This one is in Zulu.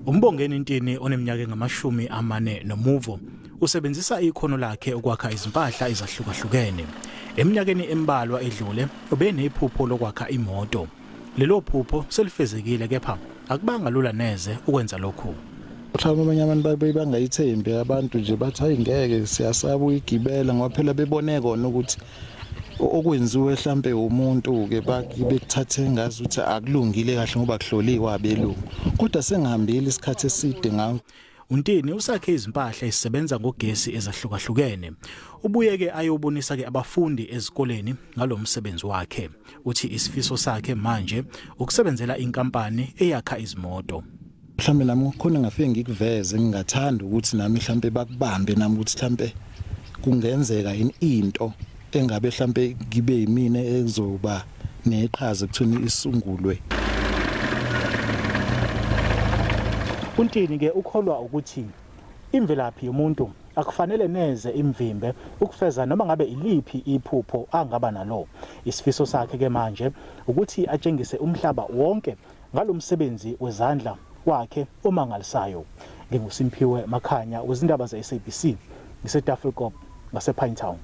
Umbongeni Ntini oneminyaka engamashumi amane nomuvo usebenzisa ikhono lakhe ukwakha izimpahla ezahlukahlukene. Eminyakeni embalwa edlule ube nephupho lokwakha imoto. Lelo phupho selifezekile kepha akubanga lula neze ukwenza lokho. Abanye abantu bangayithembi abantu nje bathi ayingeke siyasaba uyigibela ngoba phela bebone kona ukuthi okwenziwe mhlambe umuntu ke bekuthathe ngazi ukuthi akulungile kahle ngoba kuhloliwe abelungu kodwa sengihambile isikhathi eside ngawo. Ntini usakhe izimpahla ezisebenza ngogesi ezahlukahlukene. Ubuye ke ayobonisa ke abafundi ezikoleni ngalomsebenzi wakhe. Uthi isifiso sakhe manje ukusebenzela inkampani eyakha izimoto. Mhlambe nami khona ngafike ngikuveze ngingathanda ukuthi nami mhlambe bakubambe nami ukuthi mhlambe kungenzeka into engabe mhlambe ngibe yimina ezoba neqhaza ekuthini isungulwe. Ntini ke ukholwa ukuthi imvelaphi yomuntu akufanele neze imvimbe ukufeza noma ngabe iliphi iphupho angaba nalo. Isifiso sakhe ke manje ukuthi atshengise umhlaba wonke ngalomsebenzi wezandla wakhe omangalisayo. NginguSimphiwe Makhanya, izindaba zeSABC, yaseTafelkop, ngase Phayindani.